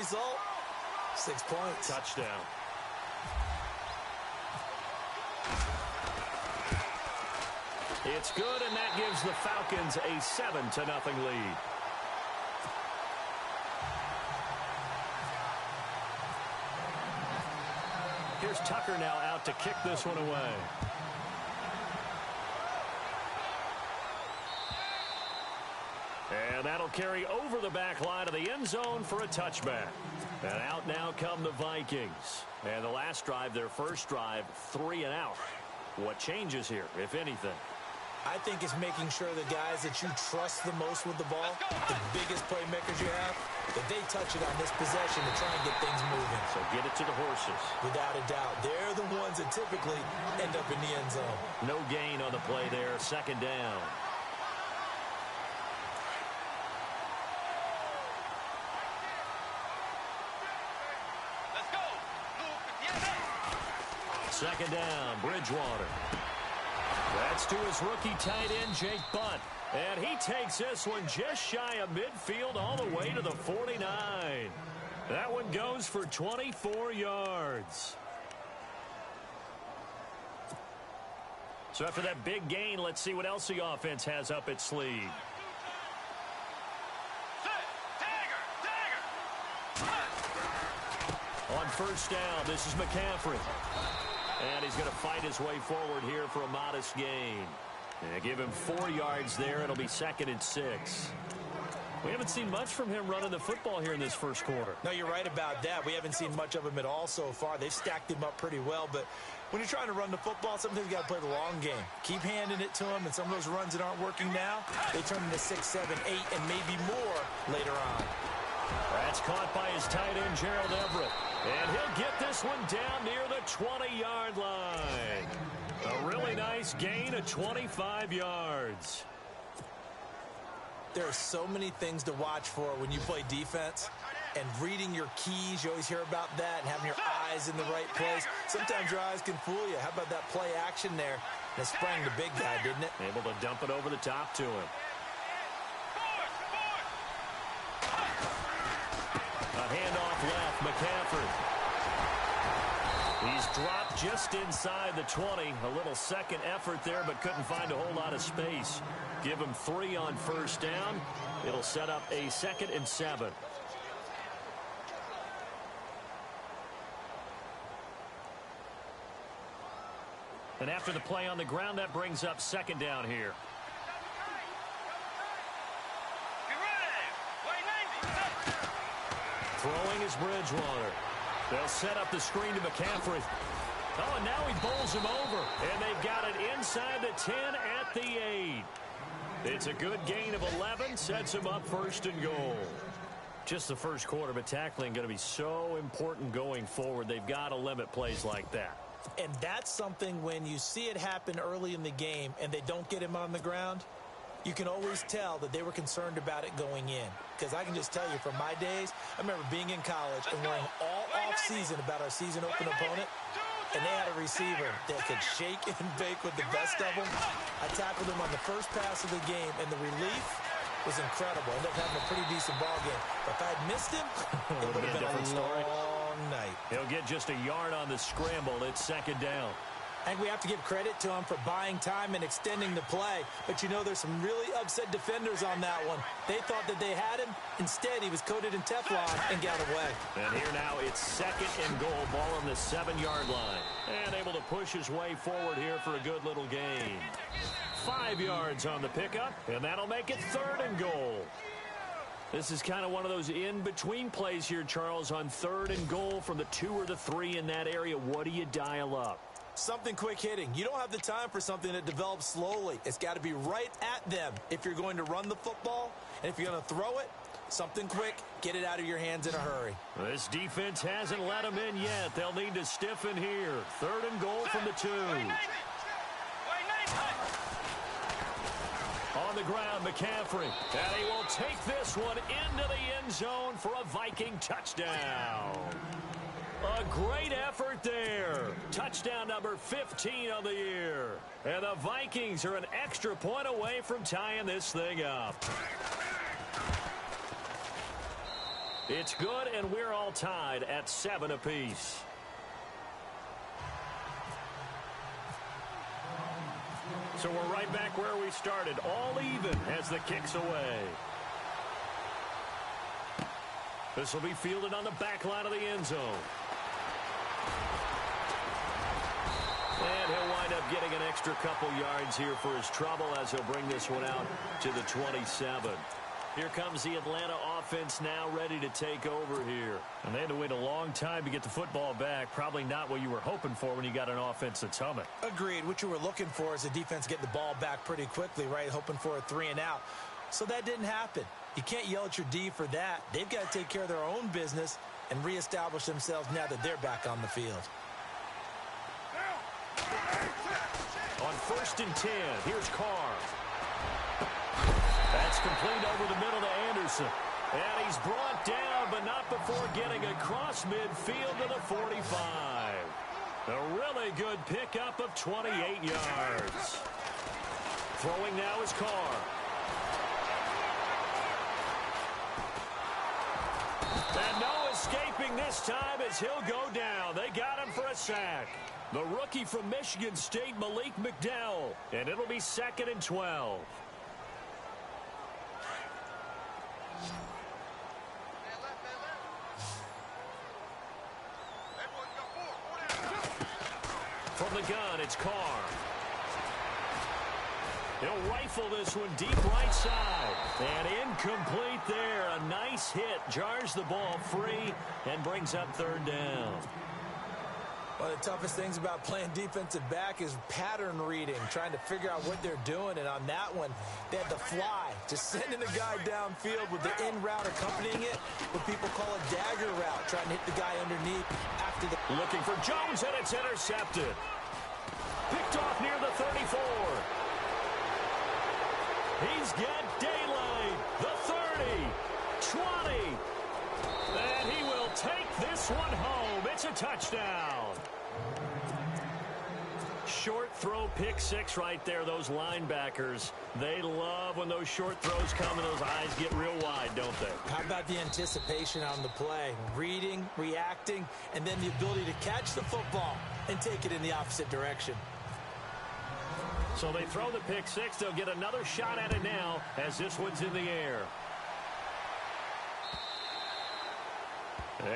result? 6 points. Touchdown. It's good, and that gives the Falcons a 7-0 lead. Here's Tucker now out to kick this one away. And that'll carry over the back line of the end zone for a touchback. And out now come the Vikings. And the last drive, their first drive, 3 and out. What changes here, if anything? I think it's making sure the guys that you trust the most with the ball, the biggest playmakers you have, that they touch it on this possession to try and get things moving. So get it to the horses. Without a doubt. They're the ones that typically end up in the end zone. No gain on the play there. Second down. Second down, Bridgewater. That's to his rookie tight end, Jake Butt. And he takes this one just shy of midfield all the way to the 49. That one goes for 24 yards. So after that big gain, let's see what else the offense has up its sleeve. On first down, this is McCaffrey. And he's going to fight his way forward here for a modest gain. And give him 4 yards there. It'll be 2nd and 6. We haven't seen much from him running the football here in this first quarter. No, you're right about that. We haven't seen much of him at all so far. They've stacked him up pretty well. But when you're trying to run the football, sometimes you got to play the long game. Keep handing it to him. And some of those runs that aren't working now, they turn into 6, 7, 8, and maybe more later on. That's caught by his tight end, Gerald Everett. And he'll get this one down near the 20-yard line. A really nice gain of 25 yards. There are so many things to watch for when you play defense. And reading your keys, you always hear about that, and having your eyes in the right place. Sometimes your eyes can fool you. How about that play action there? And it sprang the big guy, didn't it? Able to dump it over the top to him. A handoff left, McCaffrey. He's dropped just inside the 20. A little second effort there, but couldn't find a whole lot of space. Give him 3 on first down. It'll set up a 2nd and 7. And after the play on the ground, that brings up 2nd down here. Throwing is Bridgewater. They'll set up the screen to McCaffrey. Oh, and now he bowls him over. And they've got it inside the 10 at the 8. It's a good gain of 11. Sets him up 1st and goal. Just the first quarter, but tackling going to be so important going forward. They've got to limit plays like that. And that's something when you see it happen early in the game and they don't get him on the ground, you can always tell that they were concerned about it going in. Because I can just tell you, from my days, I remember being in college and worrying all off-season about our season-open opponent, and they had a receiver that could shake and bake with the best of them. I tackled him on the first pass of the game, and the relief was incredible. Ended up having a pretty decent ball game. But if I had missed him, it would have been a long night. He'll get just a yard on the scramble. It's 2nd down. And we have to give credit to him for buying time and extending the play. But, you know, there's some really upset defenders on that one. They thought that they had him. Instead, he was coated in Teflon and got away. And here now it's 2nd and goal. Ball on the 7-yard line. And able to push his way forward here for a good little gain. 5 yards on the pickup. And that'll make it 3rd and goal. This is kind of one of those in-between plays here, Charles, on 3rd and goal from the 2 or the 3 in that area. What do you dial up? Something quick hitting. You don't have the time for something that develops slowly. It's got to be right at them if you're going to run the football. And if you're going to throw it, something quick, get it out of your hands in a hurry. This defense hasn't let them in yet. They'll need to stiffen here. 3rd and goal from the 2. On the ground, McCaffrey. And he will take this one into the end zone for a Viking touchdown. A great effort there. Touchdown number 15 on the year. And the Vikings are an extra point away from tying this thing up. It's good, and we're all tied at 7 apiece. So we're right back where we started, all even as the kick's away. This will be fielded on the back line of the end zone. And he'll wind up getting an extra couple yards here for his trouble as he'll bring this one out to the 27. Here comes the Atlanta offense now ready to take over here. And they had to wait a long time to get the football back. Probably not what you were hoping for when you got an offense that's humming. Agreed. What you were looking for is the defense getting the ball back pretty quickly, right? Hoping for a 3 and out. So that didn't happen. You can't yell at your D for that. They've got to take care of their own business and reestablish themselves now that they're back on the field. On 1st and 10, here's Carr. That's complete over the middle to Anderson. And he's brought down, but not before getting across midfield to the 45. A really good pickup of 28 yards. Throwing now is Carr. And no escaping this time as he'll go down. They got him for a sack. The rookie from Michigan State, Malik McDowell. And it'll be 2nd and 12. From the gun, it's Carr. He'll rifle this one deep right side. And incomplete there. A nice hit. Jars the ball free and brings up 3rd down. One of the toughest things about playing defensive back is pattern reading, trying to figure out what they're doing. And on that one, they had the fly, just sending a guy downfield with the in route accompanying it, what people call a dagger route, trying to hit the guy underneath after the... Looking for Jones, and it's intercepted. Picked off near the 34. He's got daylight. The 30, 20. And he will take this one home. It's a touchdown. Short throw, pick 6 right there. Those linebackers, they love when those short throws come and those eyes get real wide, don't they? How about the anticipation on the play? Reading, reacting, and then the ability to catch the football and take it in the opposite direction. So they throw the pick 6. They'll get another shot at it now as this one's in the air.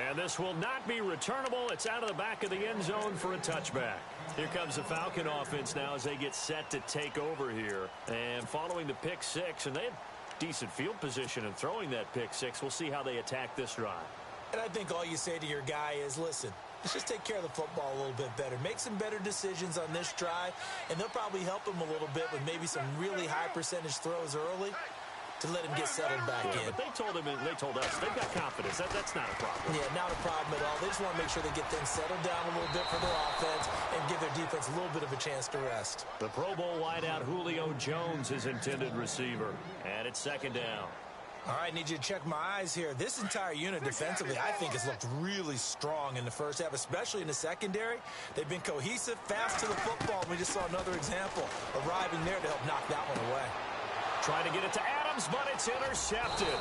And this will not be returnable. It's out of the back of the end zone for a touchback. Here comes the Falcon offense now as they get set to take over here. And following the pick 6, and they have decent field position in throwing that pick 6. We'll see how they attack this drive. And I think all you say to your guy is, listen, let's just take care of the football a little bit better. Make some better decisions on this drive, and they'll probably help him a little bit with maybe some really high percentage throws early to let him get settled back in. But they told us they've got confidence. That's not a problem. Yeah, not a problem at all. They just want to make sure they get things settled down a little bit for their offense and give their defense a little bit of a chance to rest. The Pro Bowl wideout Julio Jones is intended receiver. And it's 2nd down. All right, need you to check my eyes here. This entire unit defensively, I think, has looked really strong in the first half, especially in the secondary. They've been cohesive, fast to the football. We just saw another example arriving there to help knock that one away. Trying to get it to Adams, but it's intercepted.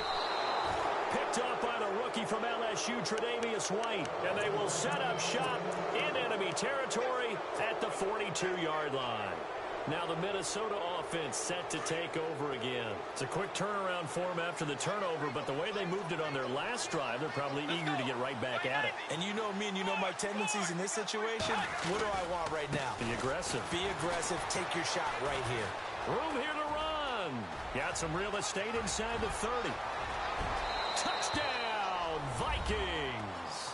Picked up by the rookie from LSU, Tre'Davious White. And they will set up shop in enemy territory at the 42-yard line. Now the Minnesota offense set to take over again. It's a quick turnaround for them after the turnover, but the way they moved it on their last drive, they're probably eager to get right back at it. And you know me and you know my tendencies in this situation. What do I want right now? Be aggressive. Be aggressive. Take your shot right here. Room here to run. Got some real estate inside the 30. Touchdown, Vikings.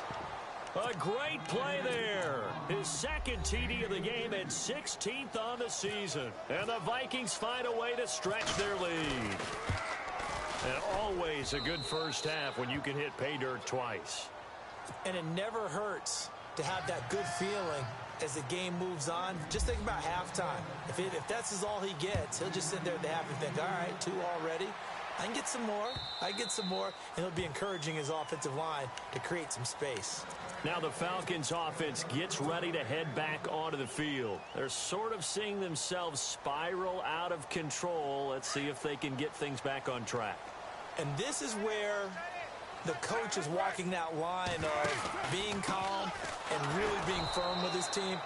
A great play there. His 2nd TD of the game and 16th on the season. And the Vikings find a way to stretch their lead. And always a good first half when you can hit pay dirt twice. And it never hurts to have that good feeling as the game moves on. Just think about halftime. If that's all he gets, he'll just sit there at the half and think, all right, 2 already. I can get some more. I get some more. And he'll be encouraging his offensive line to create some space. Now the Falcons offense gets ready to head back onto the field. They're sort of seeing themselves spiral out of control. Let's see if they can get things back on track. And this is where The coach is walking that line of being calm and really being firm with his team.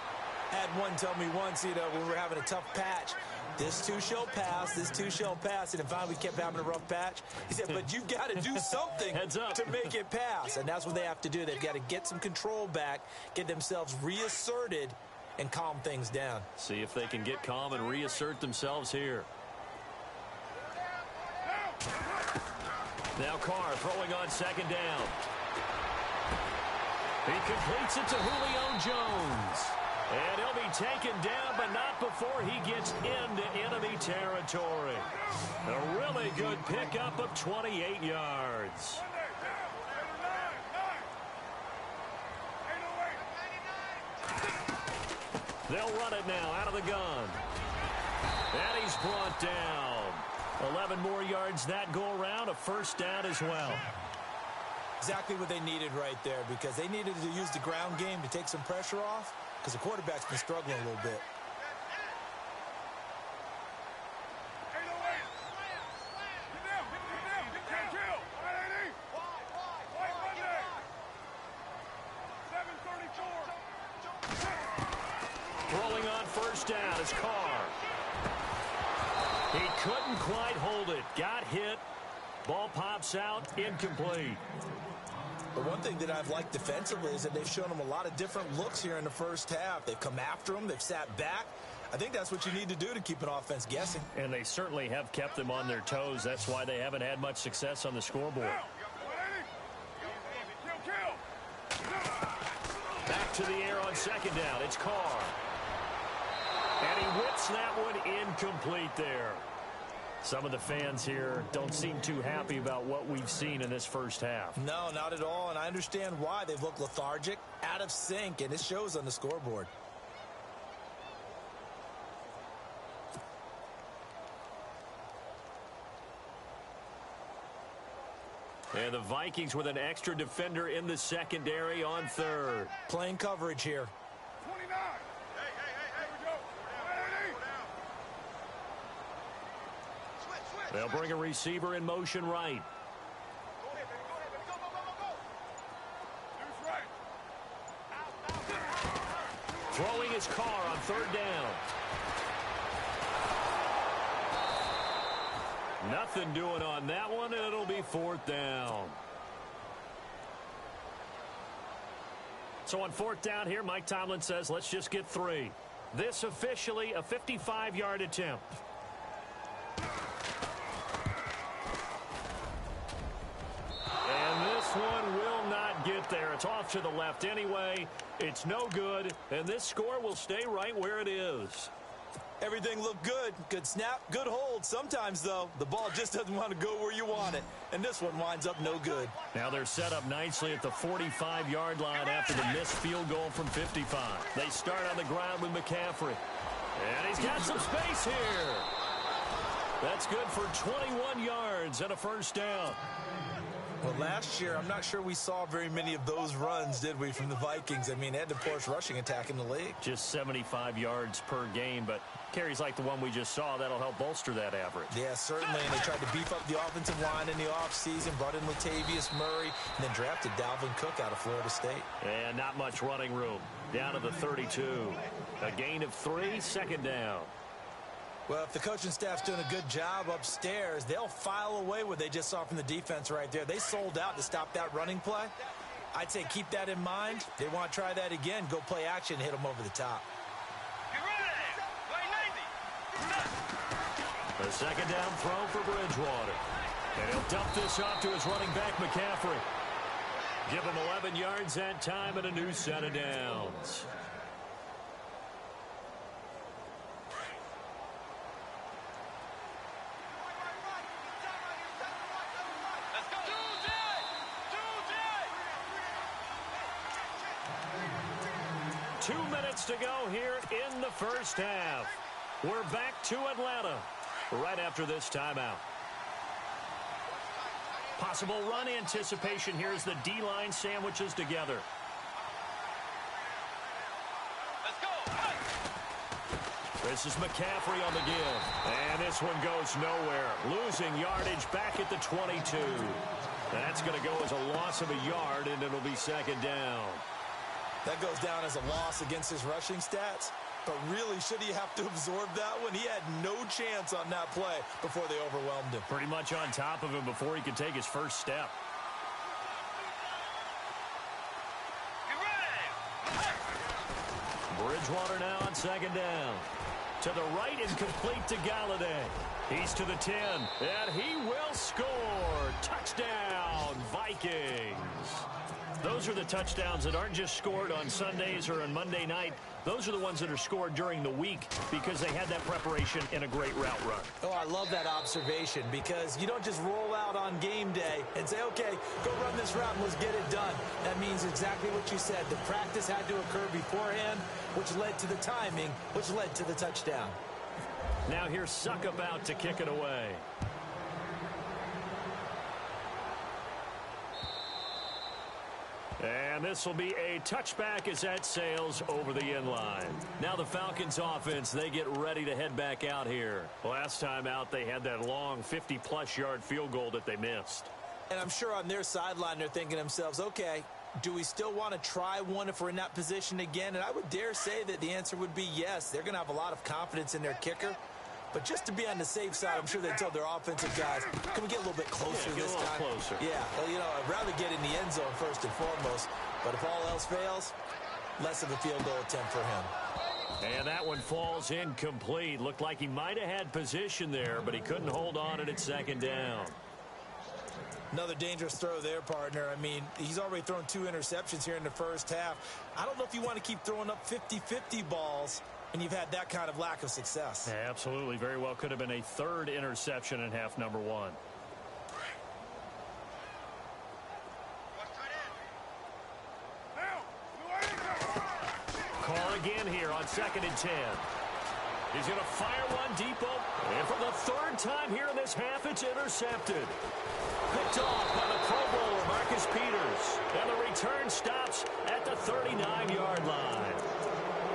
Had one tell me once, when we were having a tough patch, this too shall pass, this too shall pass, and finally we kept having a rough patch. He said, but you've got to do something to make it pass, and that's what they have to do. They've got to get some control back, get themselves reasserted, and calm things down. See if they can get calm and reassert themselves here. Now Carr throwing on second down. He completes it to Julio Jones. And he'll be taken down, but not before he gets into enemy territory. A really good pickup of 28 yards. They'll run it now out of the gun. And he's brought down. 11 more yards that go around, a first down as well. Exactly what they needed right there, because they needed to use the ground game to take some pressure off, because the quarterback's been struggling a little bit. Rolling on first down is Carr. He couldn't quite hold it. Got hit. Ball pops out, incomplete. The one thing that I've liked defensively is that they've shown them a lot of different looks here in the first half. They've come after them. They've sat back. I think that's what you need to do to keep an offense guessing. And they certainly have kept them on their toes. That's why they haven't had much success on the scoreboard. Back to the air on second down. It's Carr. And he whips that one incomplete there. Some of the fans here don't seem too happy about what we've seen in this first half. No, not at all, and I understand why. They've looked lethargic, out of sync, and it shows on the scoreboard. And the Vikings with an extra defender in the secondary on third. Playing coverage here. 29. They'll bring a receiver in motion right. Throwing his Carr on third down. Nothing doing on that one, and it'll be fourth down. So on fourth down here, Mike Tomlin says, let's just get 3. This officially a 55-yard attempt. One will not get there. It's off to the left anyway. It's no good, and this score will stay right where it is. Everything looked good. Good snap, good hold. Sometimes, though, the ball just doesn't want to go where you want it, and this one winds up no good. Now they're set up nicely at the 45-yard line after the missed field goal from 55. They start on the ground with McCaffrey, and he's got some space here. That's good for 21 yards and a first down. Well, last year, I'm not sure we saw very many of those runs, did we, from the Vikings? I mean, they had the poorest rushing attack in the league. Just 75 yards per game, but carries like the one we just saw, that'll help bolster that average. Yeah, certainly, and they tried to beef up the offensive line in the offseason, brought in Latavius Murray, and then drafted Dalvin Cook out of Florida State. And not much running room. Down to the 32. A gain of 3, second down. Well, if the coaching staff's doing a good job upstairs, they'll file away what they just saw from the defense right there. They sold out to stop that running play. I'd say keep that in mind. They want to try that again. Go play action, hit them over the top. The second down throw for Bridgewater. And he'll dump this off to his running back, McCaffrey. Give him 11 yards that time and a new set of downs. To go here in the first half. We're back to Atlanta right after this timeout. Possible run anticipation here as the D-line sandwiches together. Let's go. This is McCaffrey on the give. And this one goes nowhere. Losing yardage back at the 22. That's going to go as a loss of a yard, and it'll be second down. That goes down as a loss against his rushing stats. But really, should he have to absorb that one? He had no chance on that play before they overwhelmed him. Pretty much on top of him before he could take his first step. Bridgewater now on second down. To the right and complete to Galladay. He's to the 10, and he will score. Touchdown, Vikings. Those are the touchdowns that aren't just scored on Sundays or on Monday night. Those are the ones that are scored during the week because they had that preparation in a great route run. Oh, I love that observation because you don't just roll out on game day and say, okay, go run this route and let's get it done. That means exactly what you said. The practice had to occur beforehand, which led to the timing, which led to the touchdown. Now here's Suckup out to kick it away. And this will be a touchback as that sails over the end line. Now the Falcons offense, they get ready to head back out here. Last time out, they had that long 50-plus yard field goal that they missed. And I'm sure on their sideline, they're thinking to themselves, okay, do we still want to try one if we're in that position again? And I would dare say that the answer would be yes. They're going to have a lot of confidence in their kicker. But just to be on the safe side, I'm sure they told their offensive guys, can we get a little bit closer this time? Closer. Yeah, well, you know, I'd rather get in the end zone first and foremost. But if all else fails, less of a field goal attempt for him. And that one falls incomplete. Looked like he might have had position there, but he couldn't hold on at second down. Another dangerous throw there, partner. I mean, he's already thrown 2 interceptions here in the first half. I don't know if you want to keep throwing up 50-50 balls and you've had that kind of lack of success. Yeah, absolutely. Very well could have been a 3rd interception in half number 1. Call again here on 2nd and 10. He's going to fire one deep open. And for the 3rd time here in this half, it's intercepted. Picked off by the Pro Bowler, Marcus Peters. And the return stops at the 39-yard line.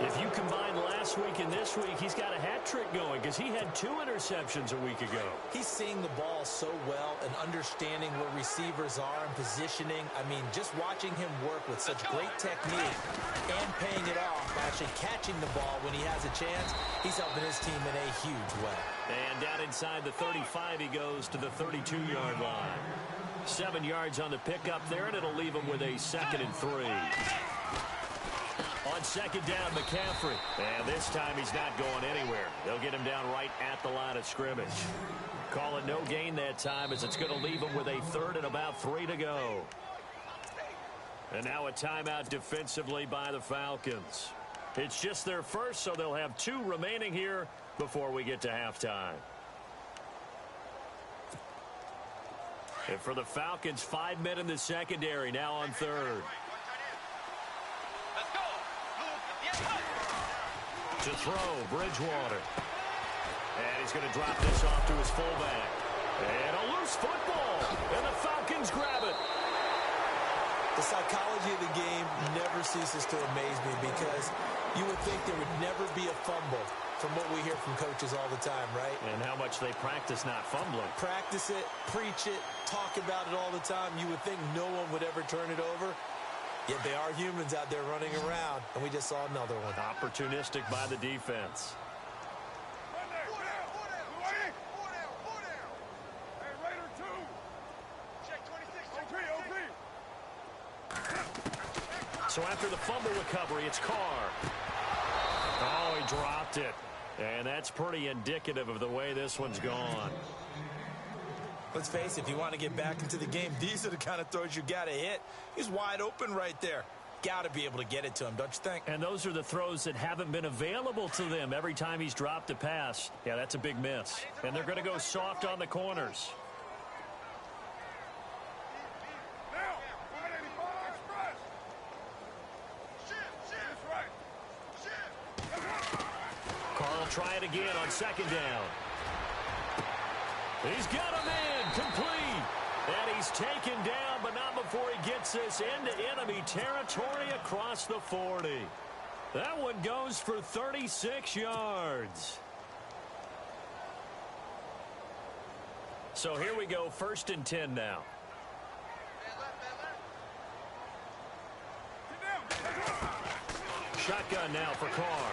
If you combine last week and this week, he's got a hat trick going because he had 2 interceptions a week ago. He's seeing the ball so well and understanding where receivers are and positioning. I mean, just watching him work with such great technique and paying it off by actually catching the ball when he has a chance, he's helping his team in a huge way. And down inside the 35, he goes to the 32-yard line. 7 yards on the pickup there, and it'll leave him with a 2nd and 3. On 2nd down, McCaffrey. And this time he's not going anywhere. They'll get him down right at the line of scrimmage. Call it no gain that time as it's going to leave him with a 3rd and about 3 to go. And now a timeout defensively by the Falcons. It's just their first, so they'll have 2 remaining here before we get to halftime. And for the Falcons, 5 men in the secondary now on 3rd. To throw, Bridgewater. And he's going to drop this off to his fullback. And a loose football. And the Falcons grab it. The psychology of the game never ceases to amaze me because you would think there would never be a fumble from what we hear from coaches all the time, right? And how much they practice not fumbling. Practice it, preach it, talk about it all the time. You would think no one would ever turn it over. Yet they are humans out there running around, and we just saw another one. Opportunistic by the defense. So after the fumble recovery, it's Carr. Oh, he dropped it. And that's pretty indicative of the way this one's gone. Let's face it, if you want to get back into the game, these are the kind of throws you got to hit. He's wide open right there. Got to be able to get it to him, don't you think? And those are the throws that haven't been available to them every time he's dropped a pass. Yeah, that's a big miss. And they're going to go soft on the corners. Carl try it again on 2nd down. He's got him in, complete. And he's taken down, but not before he gets this into enemy territory across the 40. That one goes for 36 yards. So here we go, 1st and 10 now. Shotgun now for Carr.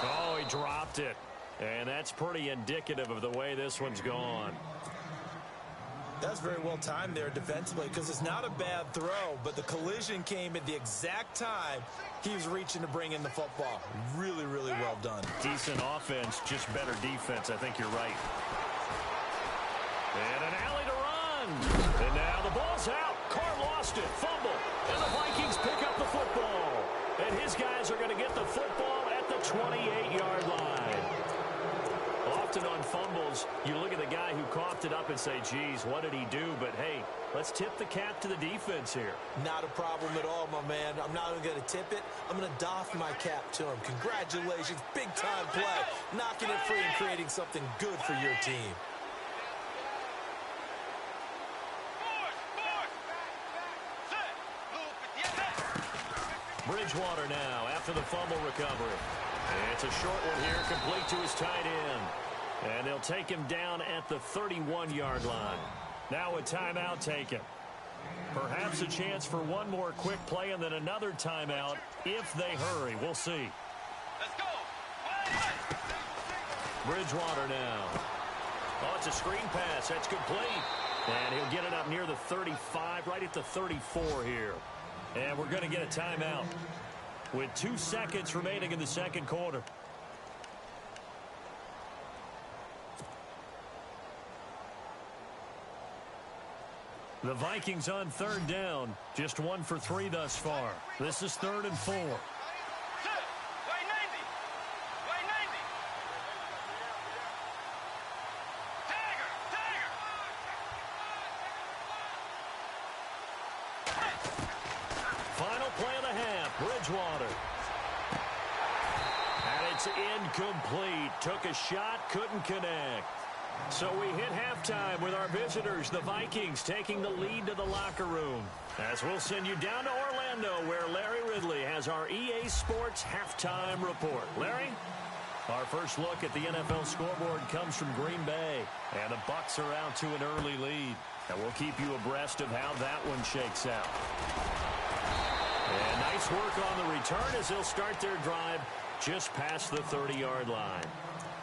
Oh, he dropped it. And that's pretty indicative of the way this one's gone. That's very well timed there defensively because it's not a bad throw, but the collision came at the exact time he was reaching to bring in the football. Really, really well done. Decent offense, just better defense. I think you're right. And an alley to run. And now the ball's out. Carr lost it. Fumble. And the Vikings pick up the football. And his guys are going to get the football at the 28-yard line. Often on fumbles, you look at the guy who coughed it up and say, geez, what did he do? But, hey, let's tip the cap to the defense here. Not a problem at all, my man. I'm not even going to tip it. I'm going to doff my cap to him. Congratulations. Big-time play. Knocking it free and creating something good for your team. Bridgewater now after the fumble recovery. It's a short one here, complete to his tight end. And they'll take him down at the 31-yard line. Now a timeout taken. Perhaps a chance for one more quick play and then another timeout if they hurry. We'll see. Let's go. Bridgewater now. Oh, it's a screen pass. That's complete. And he'll get it up near the 35, right at the 34 here. And we're going to get a timeout with 2 seconds remaining in the second quarter. The Vikings on third down. Just 1 for 3 thus far. This is 3rd and 4. Final play of the half. Bridgewater. And it's incomplete. Took a shot, couldn't connect. So we hit halftime with our visitors, the Vikings, taking the lead to the locker room. As we'll send you down to Orlando, where Larry Ridley has our EA Sports halftime report. Larry? Our first look at the NFL scoreboard comes from Green Bay, and the Bucs are out to an early lead. And we'll keep you abreast of how that one shakes out. And nice work on the return as they'll start their drive just past the 30-yard line.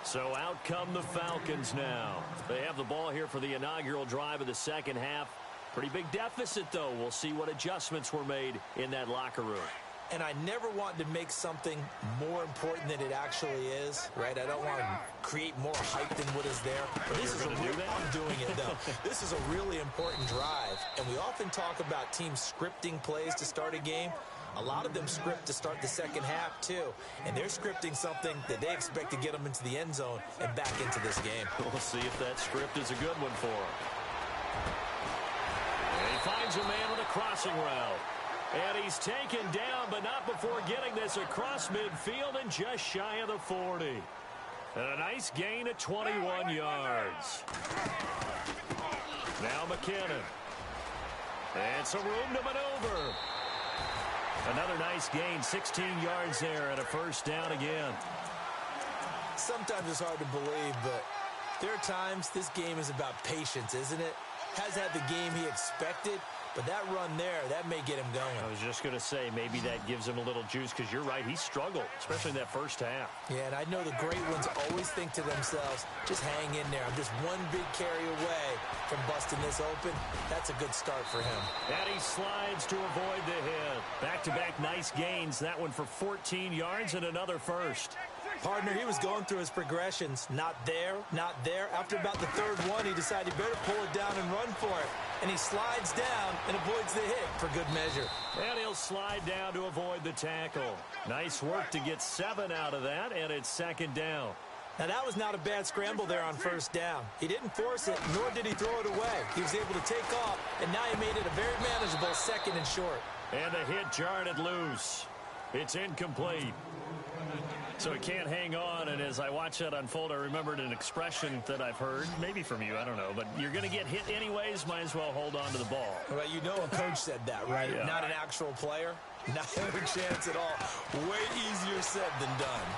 So out come the Falcons now. They have the ball here for the inaugural drive of the second half. Pretty big deficit, though. We'll see what adjustments were made in that locker room. And I never want to make something more important than it actually is, right? I don't want to create more hype than what is there. But this is I'm doing it, though. This is a really important drive. And we often talk about teams scripting plays to start a game. A lot of them script to start the second half, too. And they're scripting something that they expect to get them into the end zone and back into this game. We'll see if that script is a good one for him. And he finds a man with a crossing route. And he's taken down, but not before getting this across midfield and just shy of the 40. And a nice gain at 21 yards. Now McKinnon. And some room to maneuver. Another nice gain, 16 yards there and a first down again. Sometimes it's hard to believe, but there are times this game is about patience, isn't it? Has had the game he expected, but that run there, that may get him going. I was just going to say, maybe that gives him a little juice because you're right, he struggled, especially in that first half. Yeah, and I know the great ones always think to themselves, just hang in there. I'm just one big carry away from busting this open. That's a good start for him. And he slides to avoid the hit. Back-to-back nice gains. That one for 14 yards and another first. Partner, he was going through his progressions. Not there, not there. After about the third one, he decided he better pull it down and run for it. And he slides down and avoids the hit for good measure. And he'll slide down to avoid the tackle. Nice work to get 7 out of that, and it's second down. Now, that was not a bad scramble there on first down. He didn't force it, nor did he throw it away. He was able to take off, and now he made it a very manageable second and short. And the hit jarred it loose. It's incomplete. So he can't hang on, and as I watch that unfold, I remembered an expression that I've heard, maybe from you, I don't know, but you're going to get hit anyways, might as well hold on to the ball. Well, you know a coach said that, right? Yeah. Not an actual player. Not a chance at all. Way easier said than done.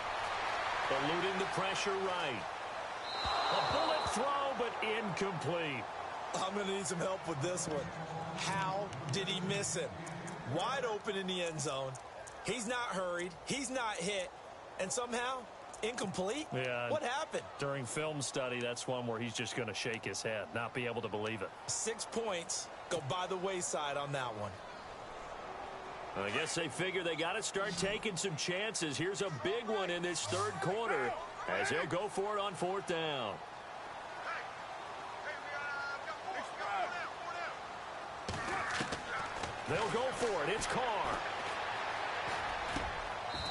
Eluding the pressure right. A bullet throw, but incomplete. I'm going to need some help with this one. How did he miss it? wide open in the end zone. He's not hurried. He's not hit. And somehow, incomplete? Yeah. What happened? During film study, that's one where he's just going to shake his head, not be able to believe it. 6 points go by the wayside on that one. I guess they figure they got to start taking some chances. Here's a big one in this third quarter as they'll go for it on 4th down. They'll go for it. It's Carr.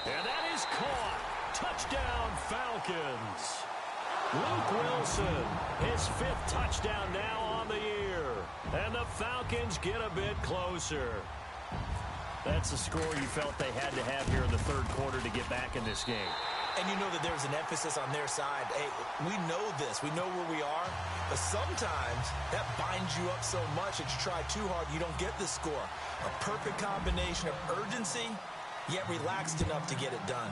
And that is caught. Touchdown, Falcons. Luke Wilson, his 5th touchdown now on the year. And the Falcons get a bit closer. That's a score you felt they had to have here in the third quarter to get back in this game. And you know that there's an emphasis on their side. Hey, we know this. We know where we are. But sometimes that binds you up so much that you try too hard, you don't get the score. A perfect combination of urgency, yet relaxed enough to get it done.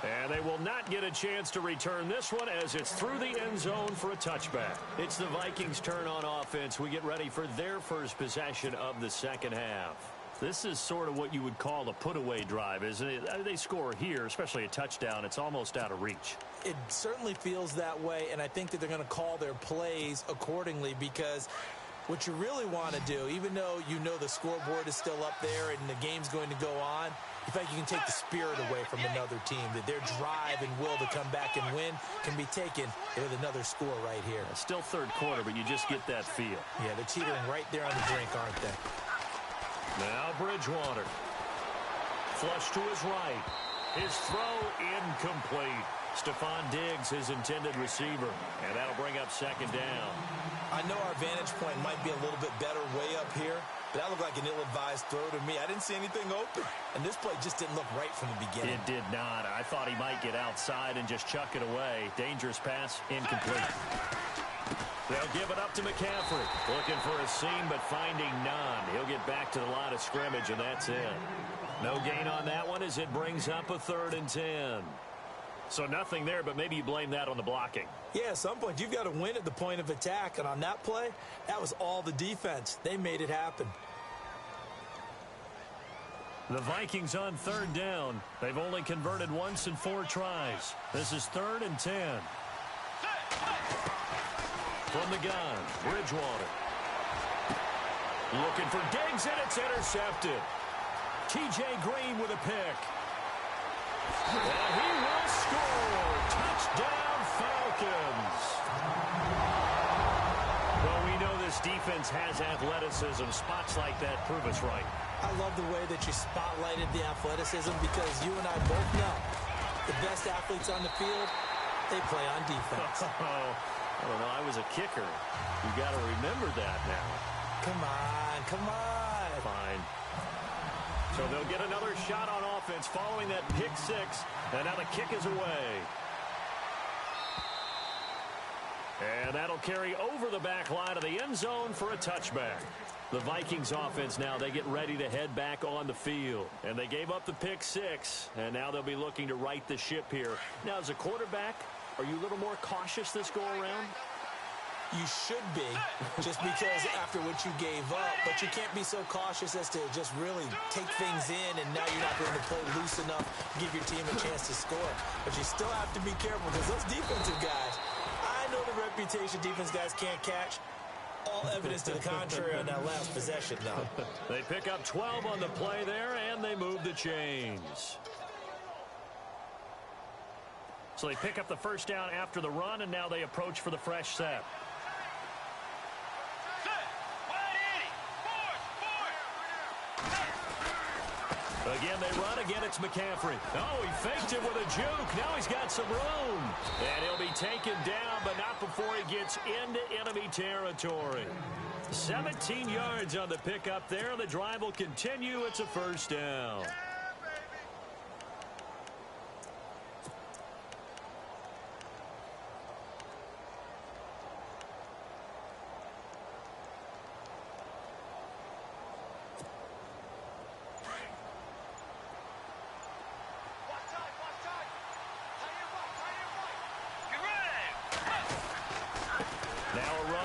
And they will not get a chance to return this one as it's through the end zone for a touchback. It's the Vikings' turn on offense. We get ready for their first possession of the second half. This is sort of what you would call a put-away drive, isn't it? They score here, especially a touchdown. It's almost out of reach. It certainly feels that way, and I think that they're going to call their plays accordingly because what you really want to do, even though you know the scoreboard is still up there and the game's going to go on, in fact, you can take the spirit away from another team, that their drive and will to come back and win can be taken with another score right here. Still third quarter, but you just get that feel. Yeah, they're teetering right there on the brink, aren't they? Now Bridgewater. Flush to his right. His throw incomplete. Stephon Diggs, his intended receiver. And that'll bring up second down. I know our vantage point might be a little bit better way up here, but that looked like an ill-advised throw to me. I didn't see anything open. And this play just didn't look right from the beginning. It did not. I thought he might get outside and just chuck it away. Dangerous pass, incomplete. They'll give it up to McCaffrey. Looking for a seam, but finding none. He'll get back to the line of scrimmage, and that's it. No gain on that one as it brings up a 3rd and 10. So nothing there, but maybe you blame that on the blocking. Yeah, at some point, you've got to win at the point of attack. And on that play, that was all the defense. They made it happen. The Vikings on 3rd down. They've only converted once in 4 tries. This is 3rd and 10. From the gun, Bridgewater. Looking for Diggs, and it's intercepted. T.J. Green with a pick. And he will score. Touchdown, Falcons. Well, we know this defense has athleticism. Spots like that prove us right. I love the way that you spotlighted the athleticism because you and I both know the best athletes on the field, they play on defense. I don't know. I was a kicker. You got to remember that now. Come on, come on. Fine. So they'll get another shot on offense following that pick 6. And now the kick is away. And that'll carry over the back line of the end zone for a touchback. The Vikings offense now, they get ready to head back on the field. And they gave up the pick 6. And now they'll be looking to right the ship here. Now, as a quarterback, are you a little more cautious this go-around? You should be, just because after what you gave up. But you can't be so cautious as to just really take things in, and now you're not going to play loose enough to give your team a chance to score. But you still have to be careful because those defensive guys, I know the reputation defense guys can't catch. All evidence to the contrary on that last possession, though. They pick up 12 on the play there, and they move the chains. So they pick up the first down after the run, and now they approach for the fresh set. Again, they run. Again, it's McCaffrey. Oh, he faked it with a juke. Now he's got some room. And he'll be taken down, but not before he gets into enemy territory. 17 yards on the pickup there. The drive will continue. It's a first down.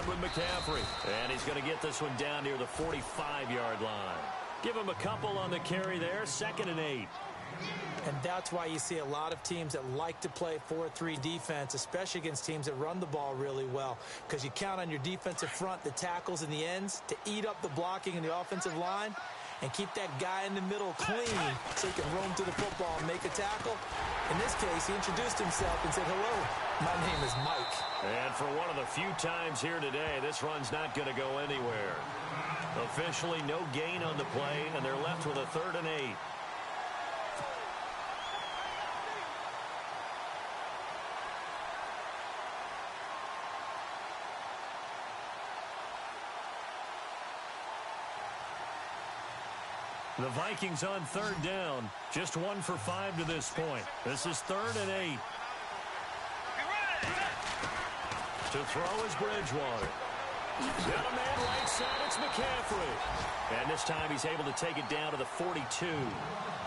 start with McCaffrey. And he's going to get this one down near the 45-yard line. Give him a couple on the carry there, 2nd and 8. And that's why you see a lot of teams that like to play 4-3 defense, especially against teams that run the ball really well, because you count on your defensive front, the tackles and the ends, to eat up the blocking in the offensive line and keep that guy in the middle clean so he can roam through the football and make a tackle. In this case, he introduced himself and said, "Hello, my name is Mike." And for one of the few times here today, this run's not going to go anywhere. Officially, no gain on the play, and they're left with a 3rd and 8. The Vikings on 3rd down. Just 1 for 5 to this point. This is 3rd and 8. To throw is Bridgewater. Got a man right side. It's McCaffrey. And this time he's able to take it down to the 42.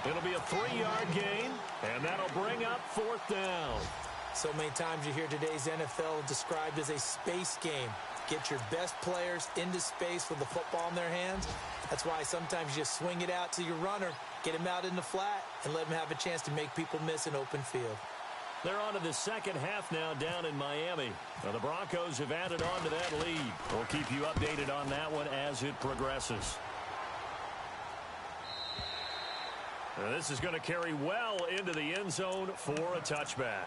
It'll be a 3-yard gain, and that'll bring up 4th down. So many times you hear today's NFL described as a space game. Get your best players into space with the football in their hands. That's why sometimes you just swing it out to your runner, get him out in the flat, and let him have a chance to make people miss an open field. They're on to the second half now down in Miami. Now the Broncos have added on to that lead. We'll keep you updated on that one as it progresses. Now this is going to carry well into the end zone for a touchback.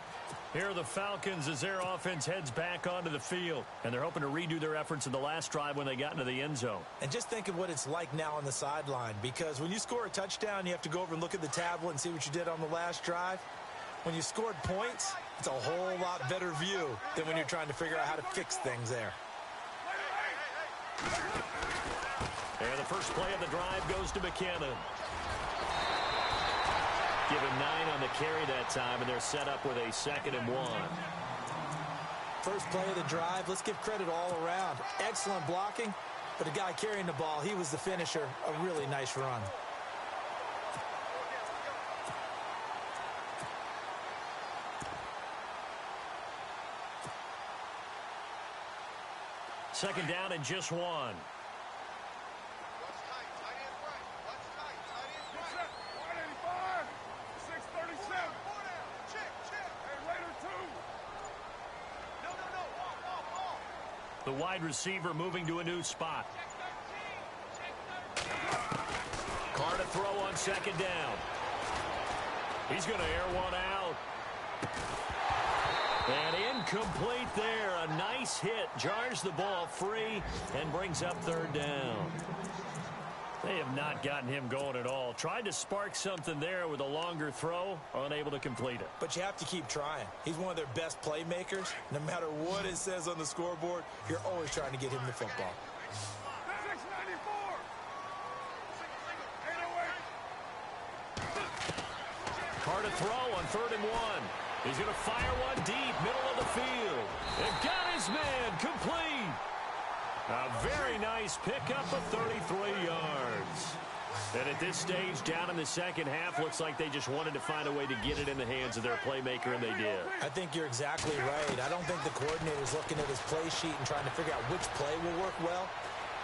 Here are the Falcons as their offense heads back onto the field. And they're hoping to redo their efforts in the last drive when they got into the end zone. And just think of what it's like now on the sideline. Because when you score a touchdown, you have to go over and look at the tablet and see what you did on the last drive. When you scored points, it's a whole lot better view than when you're trying to figure out how to fix things there. And the first play of the drive goes to McKinnon. Give him 9 on the carry that time, and they're set up with a 2nd and 1. First play of the drive, let's give credit all around. Excellent blocking, but the guy carrying the ball, he was the finisher. A really nice run. Second down and just 1. The wide receiver moving to a new spot. Carr to throw on 2nd down. He's going to air one out. And incomplete there. A nice hit. Jars the ball free and brings up 3rd down. They have not gotten him going at all. Tried to spark something there with a longer throw. Unable to complete it. But you have to keep trying. He's one of their best playmakers. No matter what it says on the scoreboard, you're always trying to get him the football. 694. Carr to throw on 3rd and 1. He's going to fire one deep, middle of the field. And got his man complete. A very nice pickup of 33 yards. And at this stage, down in the second half, looks like they just wanted to find a way to get it in the hands of their playmaker, and they did. I think you're exactly right. I don't think the coordinator's looking at his play sheet and trying to figure out which play will work well.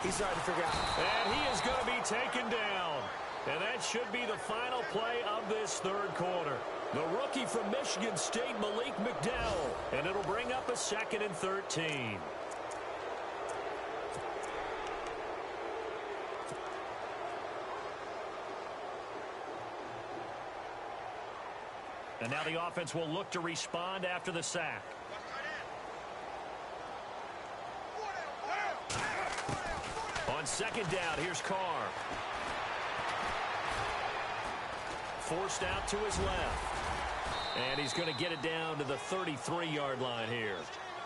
He's trying to figure out. And he is going to be taken down. And that should be the final play of this 3rd quarter. The rookie from Michigan State, Malik McDowell. And it'll bring up a 2nd and 13. And now the offense will look to respond after the sack. On 2nd down, here's Carr. Forced out to his left. And he's going to get it down to the 33-yard line here.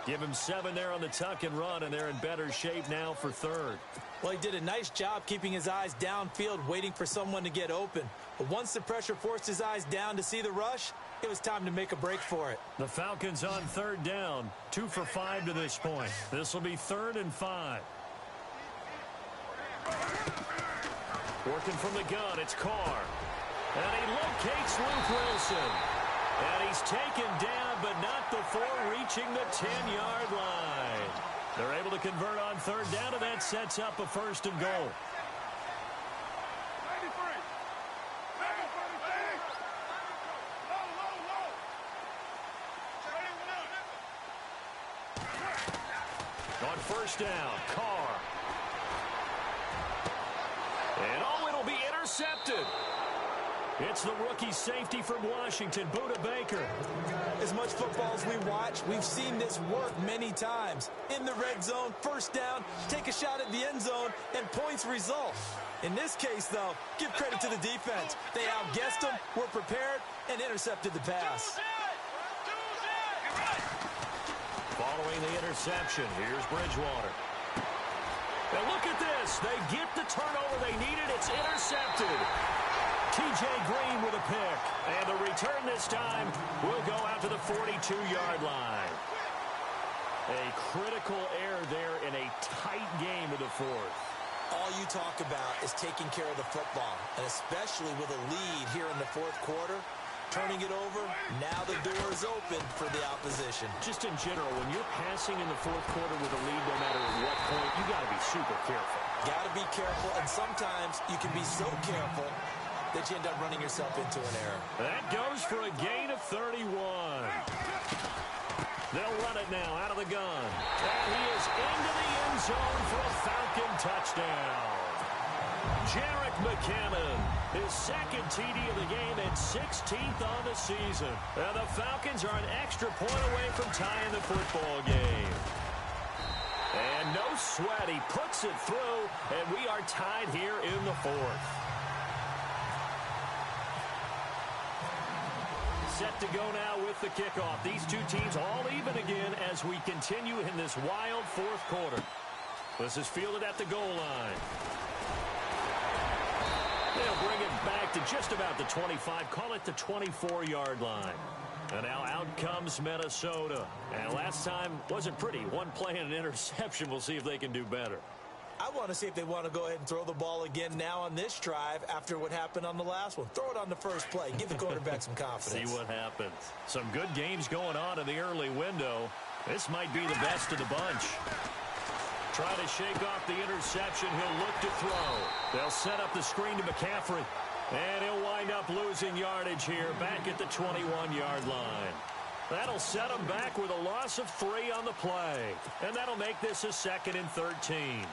Give him 7 there on the tuck and run, and they're in better shape now for 3rd. Well, he did a nice job keeping his eyes downfield, waiting for someone to get open. But once the pressure forced his eyes down to see the rush, it was time to make a break for it. The Falcons on 3rd down, 2 for 5 to this point. This will be 3rd and 5. Working from the gun, it's Carr. And he locates Luke Wilson. And he's taken down, but not before reaching the 10-yard line. They're able to convert on third down, and that sets up a first and goal. On first down, Carr. And it'll be intercepted. It's the rookie safety from Washington, Buda Baker. As much football as we watch, we've seen this work many times. In the red zone, first down, take a shot at the end zone, and points result. In this case, though, give credit to the defense. They outguessed them, were prepared, and intercepted the pass. Following the interception, here's Bridgewater. Now look at this. They get the turnover they needed. It's intercepted. T.J. Green with a pick. And the return this time will go out to the 42-yard line. A critical error there in a tight game of the fourth. All you talk about is taking care of the football, and especially with a lead here in the fourth quarter. Turning it over, now the door is open for the opposition. Just in general, when you're passing in the fourth quarter with a lead, no matter at what point, you got to be super careful. Got to be careful, and sometimes you can be so careful that you end up running yourself into an error. That goes for a gain of 31. They'll run it now out of the gun. And he is into the end zone for a Falcon touchdown. Jerick McKinnon, his second TD of the game and 16th on the season. And the Falcons are an extra point away from tying the football game. And no sweat, he puts it through, and we are tied here in the fourth. Set to go now with the kickoff. These two teams all even again as we continue in this wild fourth quarter. This is fielded at the goal line. They'll bring it back to just about the 25, call it the 24-yard line. And now out comes Minnesota. And last time wasn't pretty. One play and an interception. We'll see if they can do better. I want to see if they want to go ahead and throw the ball again now on this drive after what happened on the last one. Throw it on the first play. Give the quarterback some confidence. See what happens. Some good games going on in the early window. This might be the best of the bunch. Try to shake off the interception. He'll look to throw. They'll set up the screen to McCaffrey. And he'll wind up losing yardage here back at the 21-yard line. That'll set him back with a loss of 3 on the play. And that'll make this a 2nd and 13.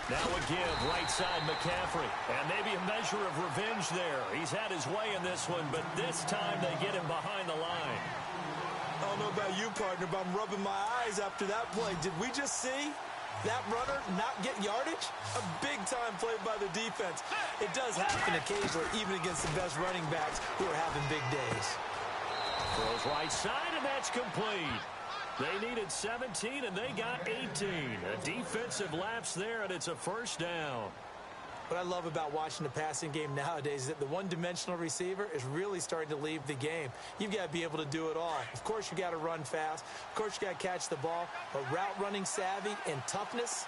Now a give, right side McCaffrey. And maybe a measure of revenge there. He's had his way in this one, but this time they get him behind the line. I don't know about you, partner, but I'm rubbing my eyes after that play. Did we just see that runner not get yardage? A big-time play by the defense. It does happen occasionally, even against the best running backs who are having big days. Throws right side, and that's complete. They needed 17, and they got 18. A defensive lapse there, and it's a first down. What I love about watching the passing game nowadays is that the one-dimensional receiver is really starting to leave the game. You've got to be able to do it all. Of course, you got to run fast. Of course, you got to catch the ball. But route running savvy and toughness,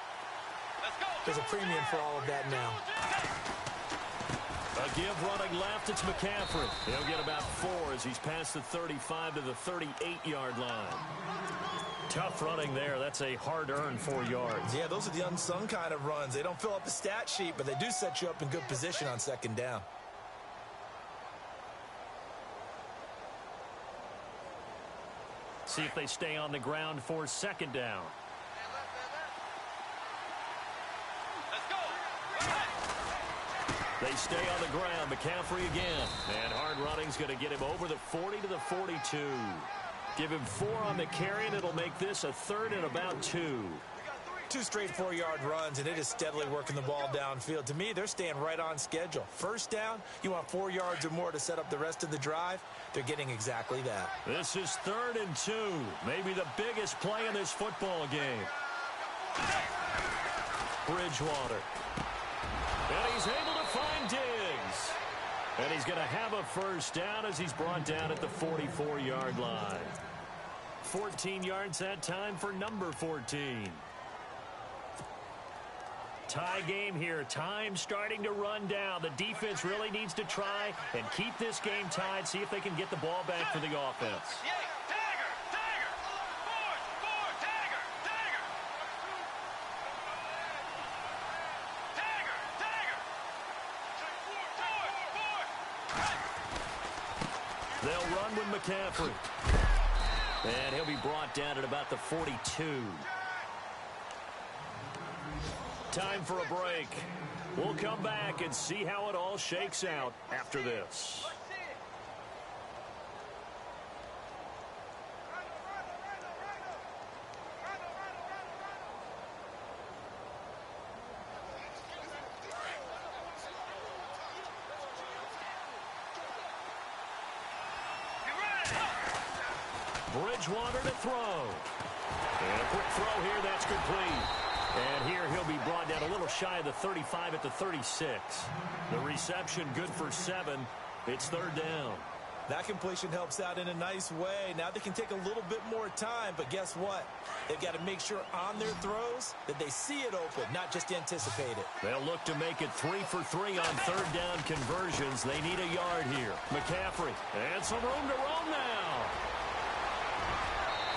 there's a premium for all of that now. A give running left, it's McCaffrey. He'll get about 4 as he's past the 35 to the 38-yard line. Tough running there. That's a hard-earned 4 yards. Yeah, those are the unsung kind of runs. They don't fill up the stat sheet, but they do set you up in good position on 2nd down. See if they stay on the ground for 2nd down. They stay on the ground. McCaffrey again. And hard running's going to get him over the 40 to the 42. Give him 4 on the carry, and it'll make this a 3rd and about 2. 2 straight 4-yard runs, and it is steadily working the ball downfield. To me, they're staying right on schedule. First down, you want 4 yards or more to set up the rest of the drive. They're getting exactly that. This is 3rd and 2. Maybe the biggest play in this football game. Bridgewater. And he's able to find Diggs. And he's going to have a first down as he's brought down at the 44-yard line. 14 yards that time for number 14. Tie game here. Time starting to run down. The defense really needs to try and keep this game tied, see if they can get the ball back for the offense. They'll run with McCaffrey. And he'll be brought down at about the 42. Time for a break. We'll come back and see how it all shakes out after this. Bridgewater to throw. And a quick throw here, that's complete. And here he'll be brought down a little shy of the 35 at the 36. The reception good for 7. It's third down. That completion helps out in a nice way. Now they can take a little bit more time, but guess what? They've got to make sure on their throws that they see it open, not just anticipate it. They'll look to make it 3 for 3 on third down conversions. They need a yard here. McCaffrey, and some room to roam now.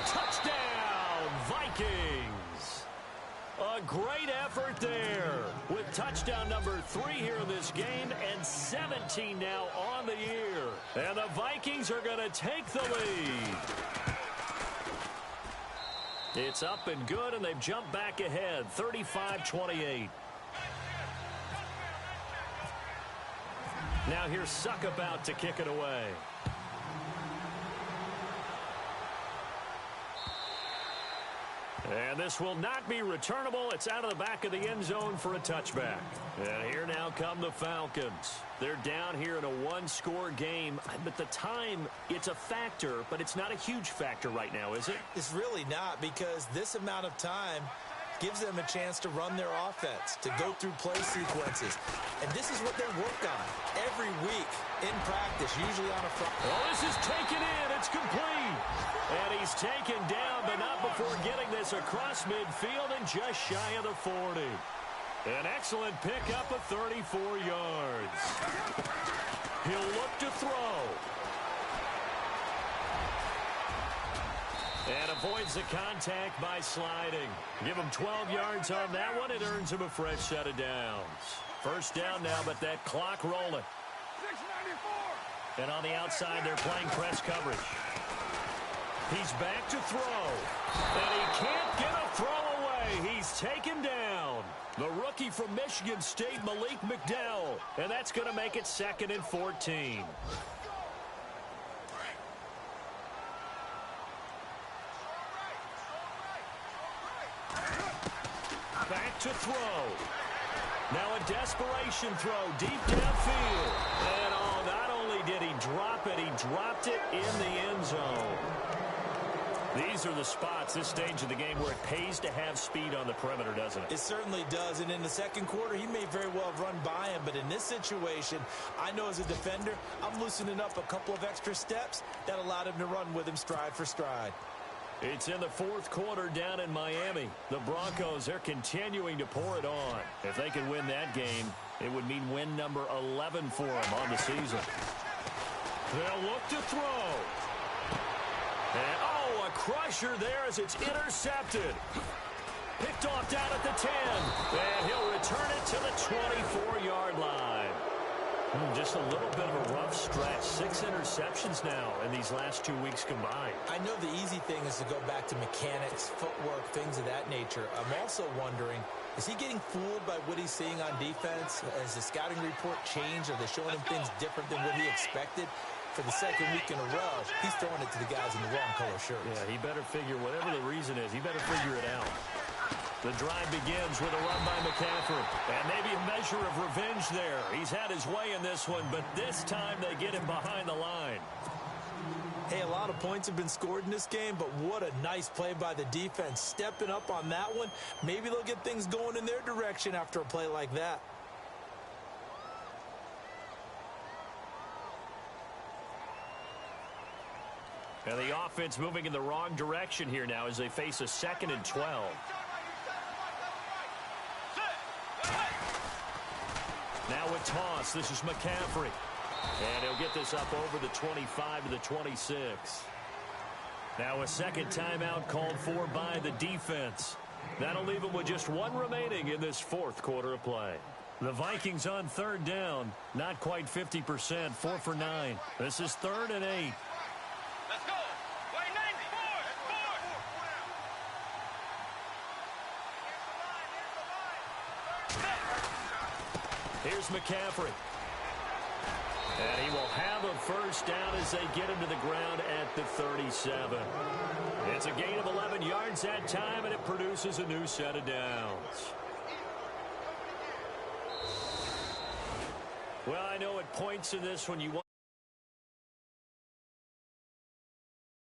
Touchdown, Vikings. A great effort there with touchdown number 3 here in this game and 17 now on the year. And the Vikings are going to take the lead. It's up and good, and they've jumped back ahead, 35-28. Now here's Suck about to kick it away. And this will not be returnable. It's out of the back of the end zone for a touchback. And here now come the Falcons. They're down here in a one-score game. But the time, it's a factor, but it's not a huge factor right now, is it? It's really not, because this amount of time gives them a chance to run their offense, to go through play sequences. And this is what they work on every week in practice, usually on a Friday. Well, this is taken in. It's complete. And he's taken down, but not before getting this across midfield and just shy of the 40. An excellent pickup of 34 yards. He'll look to throw. And avoids the contact by sliding. Give him 12 yards on that one. It earns him a fresh set of downs. First down now, but that clock rolling. 694. And on the outside, they're playing press coverage. He's back to throw. And he can't get a throw away. He's taken down. The rookie from Michigan State, Malik McDowell. And that's going to make it 2nd and 14. Back to throw. Now a desperation throw deep downfield. And oh, not only did he drop it, he dropped it in the end zone. These are the spots, this stage of the game, where it pays to have speed on the perimeter, doesn't it? It certainly does, and in the second quarter, he may very well have run by him, but in this situation, I know as a defender, I'm loosening up a couple of extra steps that allowed him to run with him stride for stride. It's in the fourth quarter down in Miami. The Broncos are continuing to pour it on. If they can win that game, it would mean win number 11 for them on the season. They'll look to throw. And, oh, a crusher there as it's intercepted. Picked off down at the 10. And he'll return it to the 24-yard line. Just a little bit of a rough stretch. 6 interceptions now in these last 2 weeks combined. I know the easy thing is to go back to mechanics, footwork, things of that nature. I'm also wondering, is he getting fooled by what he's seeing on defense? Has the scouting report changed? Are they showing him things different than what he expected? For the second week in a row, he's throwing it to the guys in the wrong color shirts. Yeah, he better figure, whatever the reason is, he better figure it out. The drive begins with a run by McCaffrey. And maybe a measure of revenge there. He's had his way in this one, but this time they get him behind the line. Hey, a lot of points have been scored in this game, but what a nice play by the defense. Stepping up on that one, maybe they'll get things going in their direction after a play like that. And the offense moving in the wrong direction here now as they face a 2nd and 12. Now a toss. This is McCaffrey. And he'll get this up over the 25 to the 26. Now a second timeout called for by the defense. That'll leave them with just one remaining in this fourth quarter of play. The Vikings on third down. Not quite 50%. 4 for 9. This is 3rd and 8. Let's go. Way 94. Here's McCaffrey. And he will have a first down as they get him to the ground at the 37. It's a gain of 11 yards that time, and it produces a new set of downs. Well, I know at points in this when you want